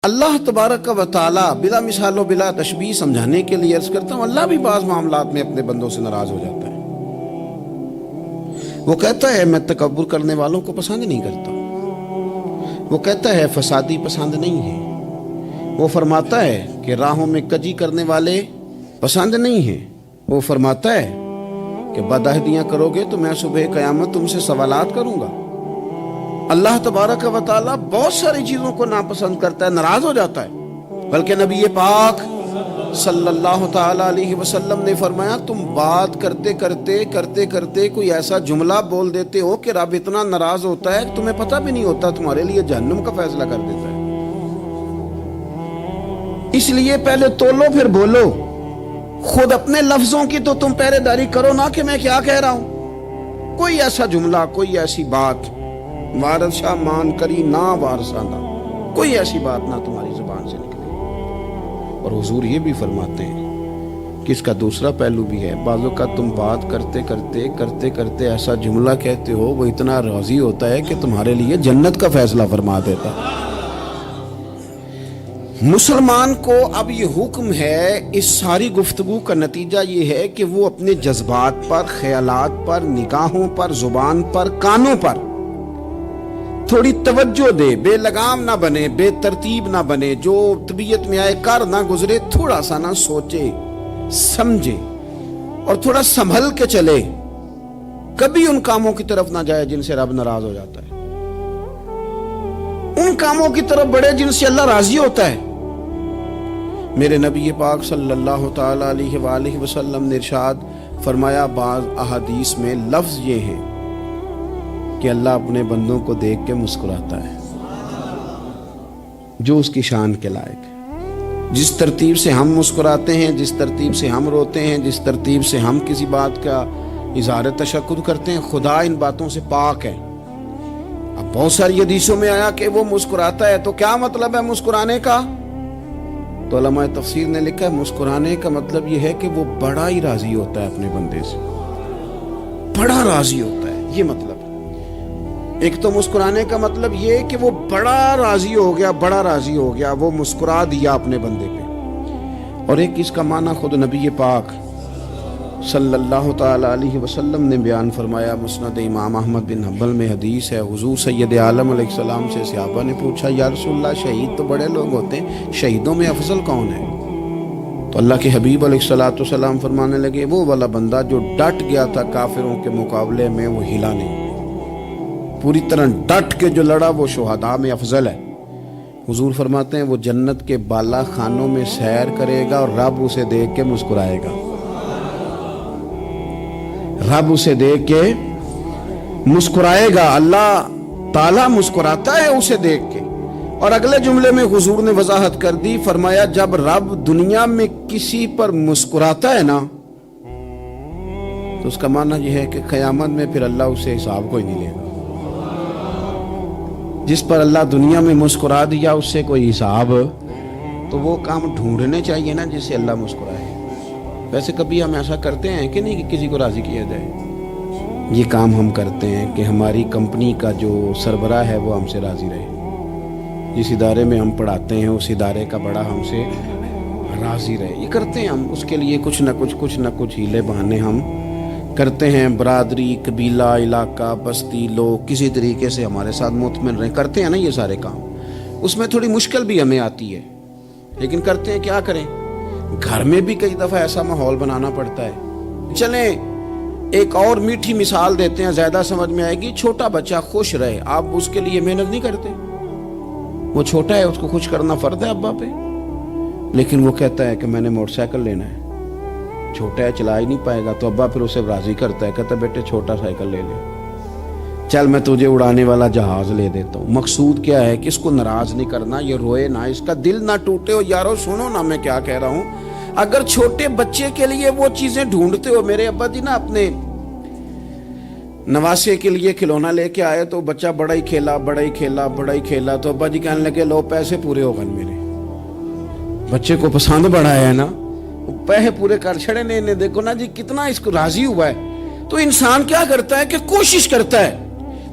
اللہ تبارک و تعالی بلا مثال و بلا تشبیہ سمجھانے کے لیے عرض کرتا ہوں، اللہ بھی بعض معاملات میں اپنے بندوں سے ناراض ہو جاتا ہے۔ وہ کہتا ہے میں تکبر کرنے والوں کو پسند نہیں کرتا، وہ کہتا ہے فسادی پسند نہیں ہے، وہ فرماتا ہے کہ راہوں میں کجی کرنے والے پسند نہیں ہیں، وہ فرماتا ہے کہ بدعہدیاں کرو گے تو میں صبح قیامت تم سے سوالات کروں گا۔ اللہ تبارک و تعالیٰ بہت ساری چیزوں کو ناپسند کرتا ہے، ناراض ہو جاتا ہے۔ بلکہ نبی پاک صلی اللہ تعالیٰ علیہ وسلم نے فرمایا تم بات کرتے کرتے کوئی ایسا جملہ بول دیتے ہو کہ رب اتنا ناراض ہوتا ہے کہ تمہیں پتہ بھی نہیں ہوتا، تمہارے لیے جہنم کا فیصلہ کر دیتا ہے۔ اس لیے پہلے تولو پھر بولو، خود اپنے لفظوں کی تو تم پہرے داری کرو نا کہ میں کیا کہہ رہا ہوں۔ کوئی ایسا جملہ، کوئی ایسی بات وارثہ مان کری نہ وارثہ نہ، کوئی ایسی بات نہ تمہاری زبان سے نکلے۔ اور حضور یہ بھی فرماتے ہیں کہ اس کا دوسرا پہلو بھی ہے، بعض اوقات تم بات کرتے ایسا جملہ کہتے ہو وہ اتنا راضی ہوتا ہے کہ تمہارے لیے جنت کا فیصلہ فرما دیتا ہے۔ مسلمان کو اب یہ حکم ہے، اس ساری گفتگو کا نتیجہ یہ ہے کہ وہ اپنے جذبات پر، خیالات پر، نگاہوں پر، زبان پر، کانوں پر تھوڑی توجہ دے، بے لگام نہ بنے، بے ترتیب نہ بنے، جو طبیعت میں آئے کر نہ گزرے، تھوڑا سا نہ سوچے سمجھے اور تھوڑا سنبھل کے چلے، کبھی ان کاموں کی طرف نہ جائے جن سے رب ناراض ہو جاتا ہے، ان کاموں کی طرف بڑھے جن سے اللہ راضی ہوتا ہے۔ میرے نبی پاک صلی اللہ تعالی علیہ وآلہ وسلم نے ارشاد فرمایا، بعض احادیث میں لفظ یہ ہیں کہ اللہ اپنے بندوں کو دیکھ کے مسکراتا ہے جو اس کی شان کے لائق ہے۔ جس ترتیب سے ہم مسکراتے ہیں، جس ترتیب سے ہم روتے ہیں، جس ترتیب سے ہم کسی بات کا اظہار تشکر کرتے ہیں، خدا ان باتوں سے پاک ہے۔ اب بہت ساری حدیثوں میں آیا کہ وہ مسکراتا ہے، تو کیا مطلب ہے مسکرانے کا؟ تو علماء تفسیر نے لکھا ہے مسکرانے کا مطلب یہ ہے کہ وہ بڑا ہی راضی ہوتا ہے اپنے بندے سے، بڑا راضی ہوتا ہے، یہ مطلب ہے۔ ایک تو مسکرانے کا مطلب یہ کہ وہ بڑا راضی ہو گیا، وہ مسکرا دیا اپنے بندے پہ۔ اور ایک اس کا معنی خود نبی پاک صلی اللہ تعالی علیہ وسلم نے بیان فرمایا، مسند امام احمد بن حنبل میں حدیث ہے، حضور سید عالم علیہ السلام سے صحابہ نے پوچھا یا رسول اللہ شہید تو بڑے لوگ ہوتے ہیں، شہیدوں میں افضل کون ہے؟ تو اللہ کے حبیب علیہ السلام فرمانے لگے وہ والا بندہ جو ڈٹ گیا تھا کافروں کے مقابلے میں، وہ ہلا نہیں، پوری طرح ڈٹ کے جو لڑا وہ شہداء میں افضل ہے۔ حضور فرماتے ہیں وہ جنت کے بالا خانوں میں سیر کرے گا اور رب اسے دیکھ کے مسکرائے گا، رب اسے دیکھ کے مسکرائے گا، اللہ تعالیٰ مسکراتا ہے اسے دیکھ کے۔ اور اگلے جملے میں حضور نے وضاحت کر دی، فرمایا جب رب دنیا میں کسی پر مسکراتا ہے نا تو اس کا معنی یہ ہے کہ قیامت میں پھر اللہ اسے حساب کوئی نہیں لے گا۔ جس پر اللہ دنیا میں مسکرا دیا اس سے کوئی حساب، تو وہ کام ڈھونڈنے چاہیے نا جس سے اللہ مسکرائے۔ ویسے کبھی ہم ایسا کرتے ہیں کہ نہیں کہ کسی کو راضی کیا جائے؟ یہ کام ہم کرتے ہیں کہ ہماری کمپنی کا جو سربراہ ہے وہ ہم سے راضی رہے، جس ادارے میں ہم پڑھاتے ہیں اس ادارے کا بڑا ہم سے راضی رہے، یہ کرتے ہیں ہم۔ اس کے لیے کچھ نہ کچھ ہیلے بہانے ہم کرتے ہیں، برادری، قبیلہ، علاقہ، بستی، لوگ کسی طریقے سے ہمارے ساتھ مطمئن رہیں، کرتے ہیں نا یہ سارے کام۔ اس میں تھوڑی مشکل بھی ہمیں آتی ہے لیکن کرتے ہیں، کیا کریں؟ گھر میں بھی کئی دفعہ ایسا ماحول بنانا پڑتا ہے۔ چلیں ایک اور میٹھی مثال دیتے ہیں، زیادہ سمجھ میں آئے گی۔ چھوٹا بچہ خوش رہے، آپ اس کے لیے محنت نہیں کرتے، وہ چھوٹا ہے، اس کو خوش کرنا فرض ہے ابا پہ، لیکن وہ کہتا ہے کہ میں نے موٹر سائیکل لینا ہے، چھوٹا ہے چلا ہی نہیں پائے گا، تو ابا پھر اسے راضی کرتا ہے، کہتا ہے بیٹے چھوٹا سائیکل لے لے، چل میں تجھے اڑانے والا جہاز لے دیتا ہوں۔ مقصود کیا ہے کہ اس کو ناراض نہیں کرنا، یہ روئے نہ، اس کا دل نہ ٹوٹے۔ ہو یارو سنو نا میں کیا کہہ رہا ہوں، اگر چھوٹے بچے کے لیے وہ چیزیں ڈھونڈتے ہو، میرے ابا جی نا اپنے نواسے کے لیے کھلونا لے کے آئے تو بچہ بڑا ہی کھیلا، تو ابا جی کہنے لگے لو پیسے پورے ہو گئے میرے، بچے کو پسند بڑا ہے نا، پیسے پورے کر چھڑے نے، دیکھو نا جی کتنا اس کو راضی ہوا ہے۔ تو انسان کیا کرتا ہے کہ کوشش کرتا ہے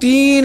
3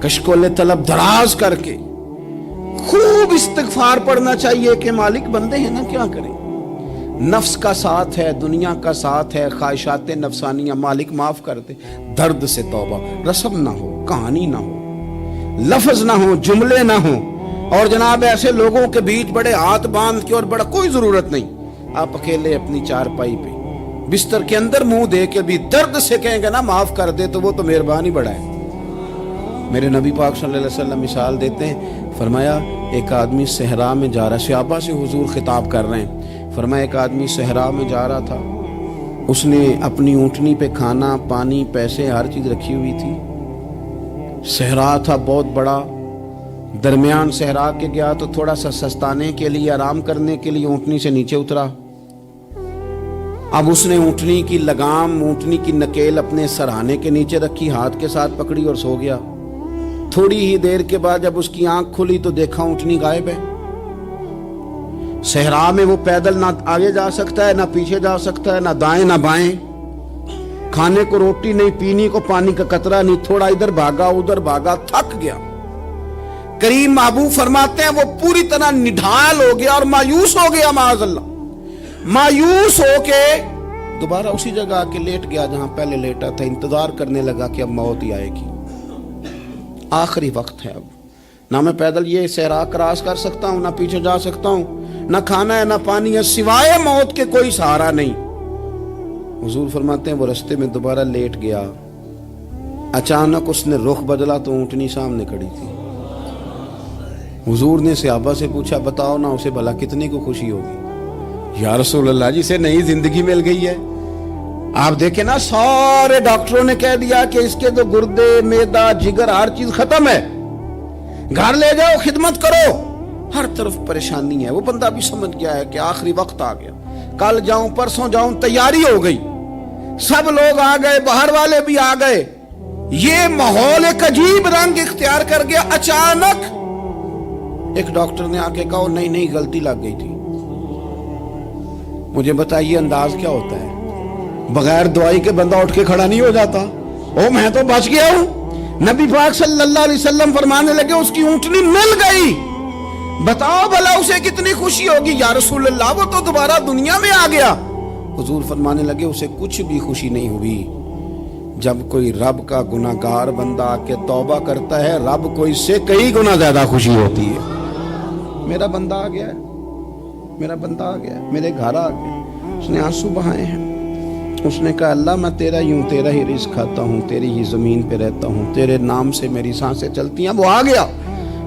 کشکول طلب دراز کر کے خوب استغفار پڑھنا چاہیے کہ مالک بندے ہیں نا، کیا کریں، نفس کا ساتھ ہے، دنیا کا ساتھ ہے، خواہشات نفسانیہ، مالک معاف کر دے، درد سے توبہ، رسم نہ ہو، کہانی نہ ہو، لفظ نہ ہو، جملے نہ ہو، اور جناب ایسے لوگوں کے بیچ بڑے ہاتھ باندھ کے اور بڑا کوئی ضرورت نہیں، آپ اکیلے اپنی چارپائی پہ بستر کے اندر منہ دے کے بھی درد سے کہیں گے نا معاف کر دے تو وہ تو مہربانی بڑا ہے۔ میرے نبی پاک صلی اللہ علیہ وسلم مثال دیتے ہیں، فرمایا ایک آدمی صحرا میں جا رہا، صحابہ سے حضور خطاب کر رہے ہیں، فرمایا ایک آدمی صحرا میں جا رہا تھا، اس نے اپنی اونٹنی پہ کھانا پانی پیسے ہر چیز رکھی ہوئی تھی، صحرا تھا بہت بڑا، درمیان صحرا کے گیا تو تھوڑا سا سستانے کے لیے آرام کرنے کے لیے اونٹنی سے نیچے اترا، اب اس نے اونٹنی کی لگام اونٹنی کی نکیل اپنے سرہانے کے نیچے رکھی، ہاتھ کے ساتھ پکڑی اور سو گیا۔ تھوڑی ہی دیر کے بعد جب اس کی آنکھ کھلی تو دیکھا اونٹنی غائب ہے۔ صحرا میں وہ پیدل نہ آگے جا سکتا ہے، نہ پیچھے جا سکتا ہے، نہ دائیں نہ بائیں، کھانے کو روٹی نہیں، پینے کو پانی کا قطرہ نہیں، تھوڑا ادھر بھاگا ادھر بھاگا، تھک گیا۔ کریم محبوب فرماتے ہیں وہ پوری طرح نڈھال ہو گیا اور مایوس ہو گیا، معاذ اللہ، مایوس ہو کے دوبارہ اسی جگہ آ کے لیٹ گیا جہاں پہلے لیٹا تھا، انتظار کرنے لگا کہ اب موت ہی آئے گی، آخری وقت ہے، اب نہ میں پیدل یہ صحرا کراس کر سکتا ہوں، نہ پیچھے جا سکتا ہوں، نہ کھانا ہے نہ پانی ہے، سوائے موت کے کوئی سہارا نہیں۔ حضور فرماتے ہیں وہ رستے میں دوبارہ لیٹ گیا، اچانک اس نے رخ بدلا تو اونٹنی سامنے کھڑی تھی۔ حضور نے صحابہ سے پوچھا بتاؤ نا اسے بھلا کتنے کو خوشی ہوگی؟ یا رسول اللہ جسے نئی زندگی مل گئی ہے۔ آپ دیکھیں نا سارے ڈاکٹروں نے کہہ دیا کہ اس کے تو گردے معدہ جگر ہر چیز ختم ہے، گھر لے جاؤ خدمت کرو، ہر طرف پریشانی ہے، وہ بندہ بھی سمجھ گیا ہے کہ آخری وقت آ گیا، کل جاؤں پرسوں جاؤں، تیاری ہو گئی، سب لوگ آ گئے، باہر والے بھی آ گئے، یہ ماحول ایک عجیب رنگ اختیار کر گیا۔ اچانک ایک ڈاکٹر نے آ کے کہا نہیں غلطی لگ گئی تھی۔ مجھے بتائیے انداز کیا ہوتا ہے؟ بغیر دوائی کے بندہ اٹھ کے کھڑا نہیں ہو جاتا، او میں تو بچ گیا ہوں۔ نبی پاک صلی اللہ علیہ وسلم فرمانے لگے اس کی اونٹنی مل گئی، بتاؤ بھلا اسے کتنی خوشی ہوگی؟ یا رسول اللہ وہ تو دوبارہ دنیا میں آ گیا۔ حضور فرمانے لگے اسے کچھ بھی خوشی نہیں ہوئی۔ جب کوئی رب کا گناہگار بندہ آ کے توبہ کرتا ہے، رب کو اس سے کئی گنا زیادہ خوشی ہوتی ہے۔ میرا بندہ آ گیا ہے، میرا بندہ آ گیا ہے، میرے گھر آ گیا، اس نے آنسو بہائے ہیں، اس نے کہا اللہ میں تیرا ہی ہوں، تیرا ہی رزق کھاتا ہوں، تیری ہی زمین پہ رہتا ہوں، تیرے نام سے میری سانسیں چلتی ہیں۔ وہ آ گیا۔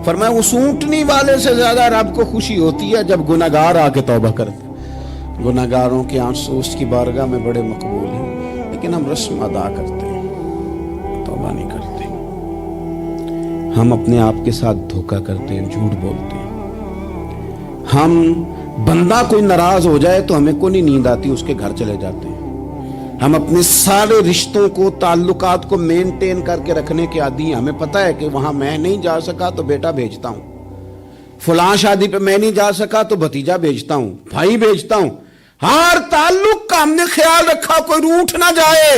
فرمایا اس اونٹنی والے سے زیادہ رب کو خوشی ہوتی ہے جب گناہگار آ کے توبہ کرتے۔ گناہگاروں کے آنسو اس کی بارگاہ میں بڑے مقبول ہیں، لیکن ہم رسم ادا کرتے ہیں، توبہ نہیں کرتے، ہم اپنے آپ کے ساتھ دھوکہ کرتے ہیں، جھوٹ بولتے ہیں۔ ہم بندہ کوئی ناراض ہو جائے تو ہمیں کو نہیں نیند آتی، اس کے گھر چلے جاتے ہیں۔ ہم اپنے سارے رشتوں کو تعلقات کو مینٹین کر کے رکھنے کے عادی ہیں، ہمیں پتہ ہے کہ وہاں میں نہیں جا سکا تو بیٹا بھیجتا ہوں، فلاں شادی پہ میں نہیں جا سکا تو بھتیجا بھیجتا ہوں، بھائی بھیجتا ہوں، ہر تعلق کا ہم نے خیال رکھا کوئی روٹھ نہ جائے۔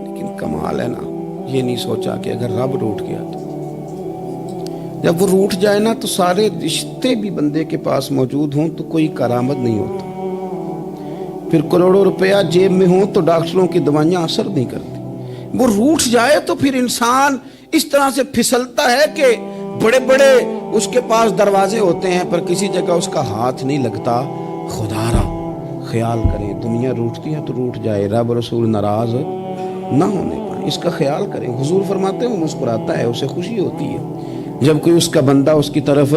لیکن کمال ہے نا، یہ نہیں سوچا کہ اگر رب روٹھ گیا تو جب وہ روٹھ جائے نا تو سارے رشتے بھی بندے کے پاس موجود ہوں تو کوئی کرامت نہیں ہوتا، پھر کروڑوں روپیہ جیب میں ہوں تو ڈاکٹروں کی دوائیاں اثر نہیں کرتی۔ وہ روٹھ جائے تو پھر انسان اس طرح سے پھسلتا ہے کہ بڑے بڑے اس کے پاس دروازے ہوتے ہیں پر کسی جگہ اس کا ہاتھ نہیں لگتا۔ خدا را خیال کریں، دنیا روٹتی ہے تو روٹھ جائے، رب رسول ناراض نہ ہونے پائے، اس کا خیال کریں۔ حضور فرماتے ہیں وہ مسکراتا ہے، اسے خوشی ہوتی ہے جب کوئی اس کا بندہ اس کی طرف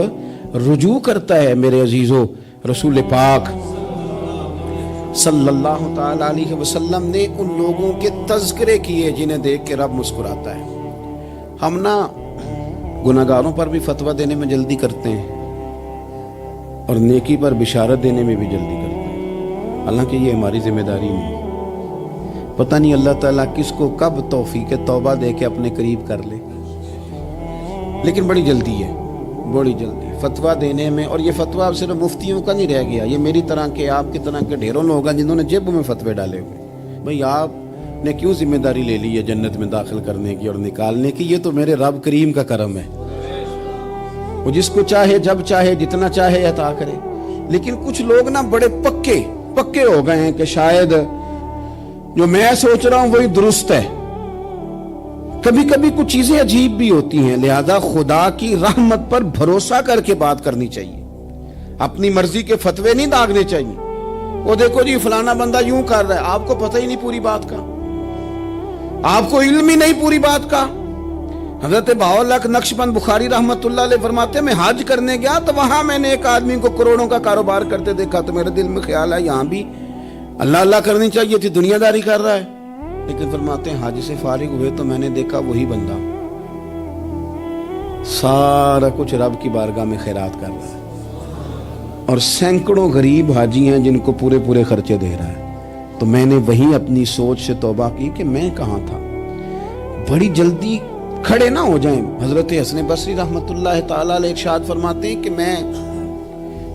رجوع کرتا ہے۔ میرے عزیزو، رسول پاک صلی اللہ تعالی علیہ وسلم نے ان لوگوں کے تذکرے کیے جنہیں دیکھ کے رب مسکراتا ہے۔ ہم نا گناہگاروں پر بھی فتویٰ دینے میں جلدی کرتے ہیں اور نیکی پر بشارت دینے میں بھی جلدی کرتے ہیں، حالانکہ یہ ہماری ذمہ داری نہیں۔ پتہ نہیں اللہ تعالیٰ کس کو کب توفیق توبہ دے کے اپنے قریب کر لے، لیکن بڑی جلدی ہے، بڑی جلدی فتویٰ دینے میں۔ اور یہ فتویٰ اب صرف مفتیوں کا نہیں رہ گیا، یہ میری طرح کے آپ کی طرح کے ڈھیروں لوگ ہیں جنہوں نے جیب میں فتوے ڈالے ہوئے، بھئی آپ نے کیوں ذمہ داری لے لی ہے جنت میں داخل کرنے کی اور نکالنے کی؟ یہ تو میرے رب کریم کا کرم ہے، وہ جس کو چاہے جب چاہے جتنا چاہے عطا کرے۔ لیکن کچھ لوگ نا بڑے پکے ہو گئے ہیں کہ شاید جو میں سوچ رہا ہوں وہی درست ہے۔ کبھی کبھی کچھ چیزیں عجیب بھی ہوتی ہیں، لہذا خدا کی رحمت پر بھروسہ کر کے بات کرنی چاہیے، اپنی مرضی کے فتوے نہیں داغنے چاہیے۔ وہ دیکھو جی فلانا بندہ یوں کر رہا ہے، آپ کو پتہ ہی نہیں پوری بات کا، آپ کو علم ہی نہیں پوری بات کا۔ حضرت بہاءاللہ نقشبند بخاری رحمت اللہ علیہ فرماتے ہیں میں حج کرنے گیا تو وہاں میں نے ایک آدمی کو کروڑوں کا کاروبار کرتے دیکھا، تو میرے دل میں خیال ہے یہاں بھی اللہ اللہ کرنی چاہیے تھی، دنیا داری کر رہا ہے۔ لیکن فرماتے ہیں حج سے فارغ ہوئے تو میں نے دیکھا وہی بندہ سارا کچھ رب کی بارگاہ میں خیرات کر رہا ہے، اور سینکڑوں غریب حاجی ہیں جن کو پورے خرچے دے رہا ہے۔ تو میں نے وہیں اپنی سوچ سے توبہ کی کہ میں کہاں تھا، بڑی جلدی کھڑے نہ ہو جائیں۔ حضرت حسن بصری رحمت اللہ تعالیٰ علیہ ارشاد فرماتے ہیں کہ میں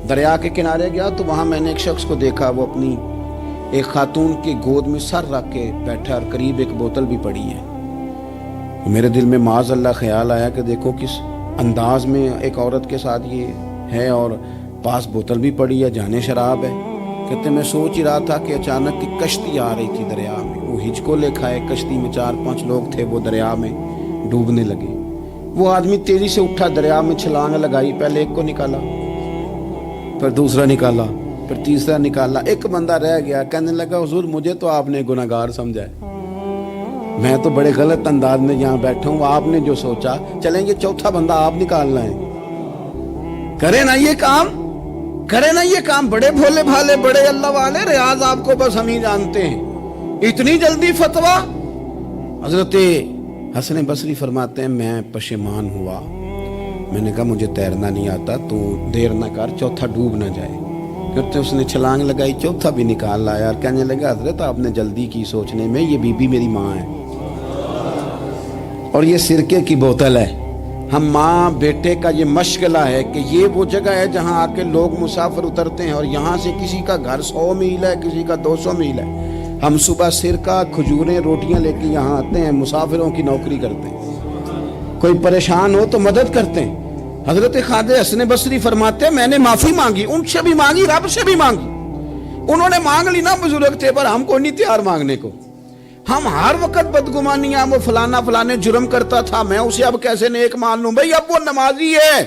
دریا کے کنارے گیا تو وہاں میں نے ایک شخص کو دیکھا، وہ اپنی ایک خاتون کی گود میں سر رکھ کے بیٹھا اور قریب ایک بوتل بھی پڑی ہے۔ میرے دل میں معاذ اللہ خیال آیا کہ دیکھو کس انداز میں ایک عورت کے ساتھ یہ ہے، اور پاس بوتل بھی پڑی ہے، جانے شراب ہے۔ کہتے میں سوچ ہی رہا تھا کہ اچانک کی کشتی آ رہی تھی دریا میں، وہ ہچکو لے کھائے، کشتی میں 4-5 لوگ تھے، وہ دریا میں ڈوبنے لگے۔ وہ آدمی تیزی سے اٹھا، دریا میں چھلانگ لگائی، پہلے ایک کو نکالا، پھر دوسرا نکالا، پھر تیسرا نکالا، ایک بندہ رہ گیا۔ کہنے لگا حضور مجھے تو آپ نے گناہگار سمجھا ہے، میں تو بڑے غلط انداز میں یہاں بیٹھا ہوں، آپ نے جو سوچا چلیں یہ چوتھا بندہ آپ نکالنا ہے، کرے نا یہ کام، کرے نا یہ کام۔ بڑے بھولے بھالے بڑے اللہ والے، ریاض آپ کو بس ہم ہی جانتے ہیں، اتنی جلدی فتویٰ۔ حضرت حسن بصری فرماتے ہیں میں پشیمان ہوا، میں نے کہا مجھے تیرنا نہیں آتا، تو دیر نہ کر چوتھا ڈوب نہ جائے۔ کہتے اس نے چھلانگ لگائی، چوتھا بھی نکال لایا، اور کہنے لگا حضرت آپ نے جلدی کی سوچنے میں، یہ بی بی میری ماں ہے اور یہ سرکے کی بوتل ہے۔ ہم ماں بیٹے کا یہ مشغلہ ہے کہ یہ وہ جگہ ہے جہاں آ کے لوگ مسافر اترتے ہیں، اور یہاں سے کسی کا گھر 100 میل ہے، کسی کا 200 میل ہے۔ ہم صبح سرکہ کھجوریں روٹیاں لے کے یہاں آتے ہیں، مسافروں کی نوکری کرتے ہیں، کوئی پریشان ہو تو مدد کرتے ہیں۔ حضرت خواجہ حسن بصری فرماتے ہیں میں نے معافی مانگی، ان سے بھی مانگی، رب سے بھی مانگی۔ انہوں نے مانگ لی نا، بزرگ تھے، پر ہم کو نہیں تیار مانگنے کو۔ ہم ہر وقت بدگمانیاں، وہ فلانا فلانے جرم کرتا تھا، میں اسے اب کیسے نیک مان لوں؟ بھئی اب وہ نمازی ہے،